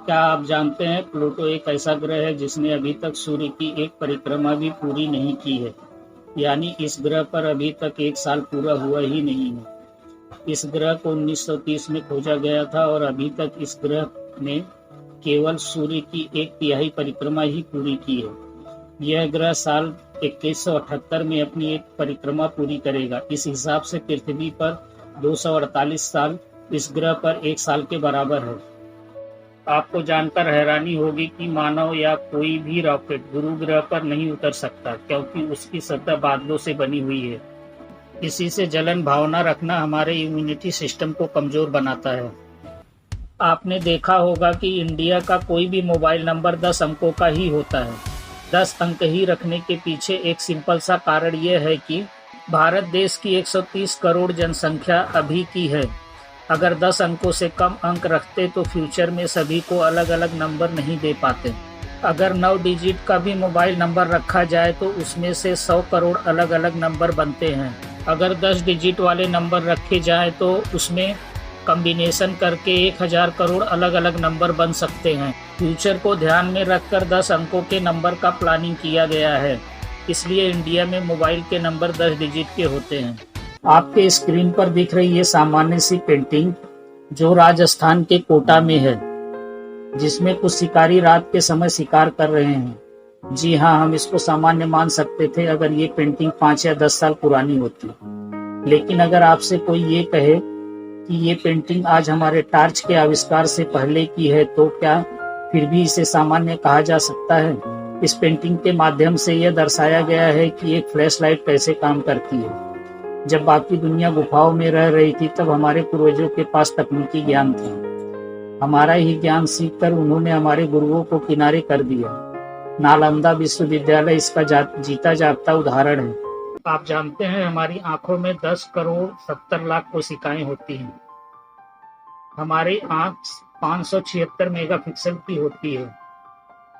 क्या आप जानते हैं प्लूटो एक ऐसा ग्रह है जिसने अभी तक सूर्य की एक परिक्रमा भी पूरी नहीं की है। यानी इस ग्रह पर अभी तक एक साल पूरा हुआ ही नहीं है। इस ग्रह को 1930 में खोजा गया था और अभी तक इस ग्रह ने केवल सूर्य की एक तिहाई परिक्रमा ही पूरी की है। यह ग्रह साल 2178 में अपनी एक परिक्रमा पूरी करेगा। इस हिसाब से पृथ्वी पर 248 साल इस ग्रह पर एक साल के बराबर है। आपको जानकर हैरानी होगी कि मानव या कोई भी रॉकेट गुरु ग्रह पर नहीं उतर सकता, क्योंकि उसकी सतह बादलों से बनी हुई है। इसी से जलन भावना रखना हमारे इम्यूनिटी सिस्टम को कमजोर बनाता है। आपने देखा होगा कि इंडिया का कोई भी मोबाइल नंबर 10 अंकों का ही होता है। 10 अंक ही रखने के पीछे एक सिंपल सा कारण यह है कि भारत देश की 130 करोड़ जनसंख्या अभी की है। अगर 10 अंकों से कम अंक रखते तो फ्यूचर में सभी को अलग अलग नंबर नहीं दे पाते। अगर 9 डिजिट का भी मोबाइल नंबर रखा जाए तो उसमें से 100 करोड़ अलग अलग नंबर बनते हैं। अगर 10 डिजिट वाले नंबर रखे जाएं तो उसमें कॉम्बिनेशन करके 1000 करोड़ अलग अलग नंबर बन सकते हैं। फ्यूचर को ध्यान में रखकर 10 अंकों के नंबर का प्लानिंग किया गया है। इसलिए इंडिया में मोबाइल के नंबर 10 डिजिट के होते हैं। आपके स्क्रीन पर दिख रही ये सामान्य सी पेंटिंग जो राजस्थान के कोटा में है, जिसमें कुछ शिकारी रात के समय शिकार कर रहे हैं। जी हाँ, हम इसको सामान्य मान सकते थे अगर ये पेंटिंग 5 या 10 साल पुरानी होती। लेकिन अगर आपसे कोई ये कहे कि ये पेंटिंग आज हमारे टार्च के आविष्कार से पहले की है तो क्या फिर भी इसे सामान्य कहा जा सकता है? इस पेंटिंग के माध्यम से यह दर्शाया गया है कि एक फ्लैश लाइट कैसे काम करती है। जब बाकी दुनिया गुफाओं में रह रही थी तब हमारे पूर्वजों के पास तकनीकी ज्ञान था। हमारा ही ज्ञान सीखकर उन्होंने हमारे गुरुओं को किनारे कर दिया। नालंदा विश्वविद्यालय इसका जीता जागता उदाहरण है। आप जानते हैं हमारी आंखों में 10 करोड़ 70 लाख कोशिकाएं होती हैं। हमारी आंख 576 मेगापिक्सल की होती है।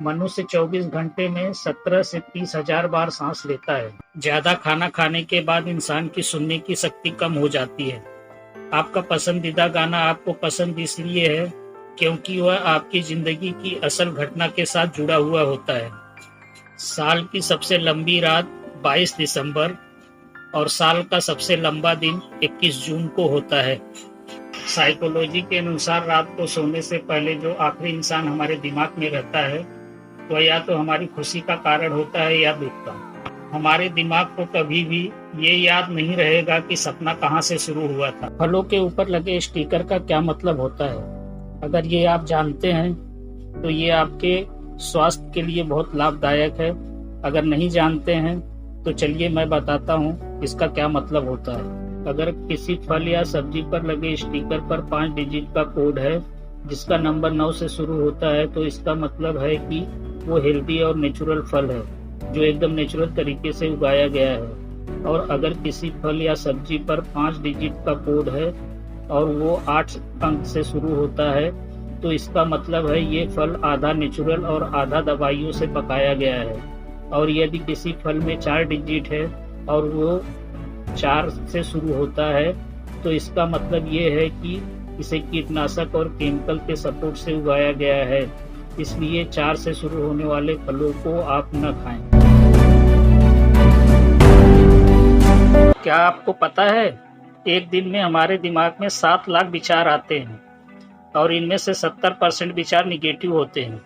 मनुष्य 24 घंटे में 17 से 30 हजार बार सांस लेता है। ज्यादा खाना खाने के बाद इंसान की सुनने की शक्ति कम हो जाती है। आपका पसंदीदा गाना आपको पसंद इसलिए है क्योंकि वह आपकी जिंदगी की असल घटना के साथ जुड़ा हुआ होता है। साल की सबसे लंबी रात 22 दिसंबर और साल का सबसे लंबा दिन 21 जून को होता है। साइकोलॉजी के अनुसार रात को सोने से पहले जो आखिरी इंसान हमारे दिमाग में रहता है वह या तो हमारी खुशी का कारण होता है या दुख का। हमारे दिमाग को कभी भी ये याद नहीं रहेगा कि सपना कहाँ से शुरू हुआ था। फलों के ऊपर लगे स्टिकर का क्या मतलब होता है? अगर ये आप जानते हैं तो ये आपके स्वास्थ्य के लिए बहुत लाभदायक है। अगर नहीं जानते हैं तो चलिए मैं बताता हूँ इसका क्या मतलब होता है। अगर किसी फल या सब्जी पर लगे स्टिकर पर 5 डिजिट का कोड है जिसका नंबर 9 से शुरू होता है तो इसका मतलब है कि वो हेल्दी और नेचुरल फल है जो एकदम नेचुरल तरीके से उगाया गया है। और अगर किसी फल या सब्जी पर 5 डिजिट का कोड है और वो 8 अंक से शुरू होता है तो इसका मतलब है ये फल आधा नेचुरल और आधा दवाइयों से पकाया गया है। और यदि किसी फल में 4 डिजिट है और वो 4 से शुरू होता है तो इसका मतलब ये है कि इसे कीटनाशक और केमिकल के सपोर्ट से उगाया गया है। इसलिए 4 से शुरू होने वाले फलों को आप न खाएं। क्या आपको पता है एक दिन में हमारे दिमाग में 7 लाख विचार आते हैं और इनमें से 70% विचार निगेटिव होते हैं।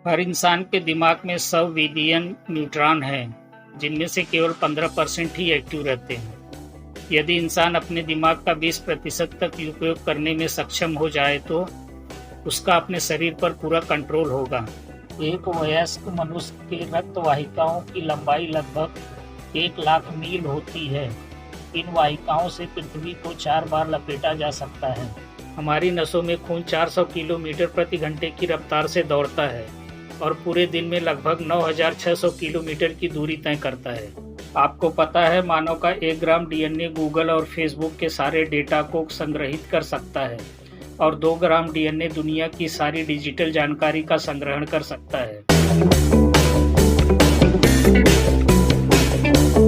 हर इंसान के दिमाग में 100 बिलियन न्यूट्रॉन हैं जिनमें से केवल 15% ही एक्टिव रहते हैं। यदि इंसान अपने दिमाग का 20% तक उपयोग करने में सक्षम हो जाए तो उसका अपने शरीर पर पूरा कंट्रोल होगा। एक वयस्क मनुष्य के रक्त वाहिकाओं की लंबाई लगभग 1 लाख मील होती है। इन वाहिकाओं से पृथ्वी को 4 बार लपेटा जा सकता है। हमारी नसों में खून 400 किलोमीटर प्रति घंटे की रफ्तार से दौड़ता है और पूरे दिन में लगभग 9600 किलोमीटर की दूरी तय करता है। आपको पता है मानव का 1 ग्राम डीएनए गूगल और फेसबुक के सारे डेटा को संग्रहित कर सकता है और 2 ग्राम डीएनए दुनिया की सारी डिजिटल जानकारी का संग्रहण कर सकता है।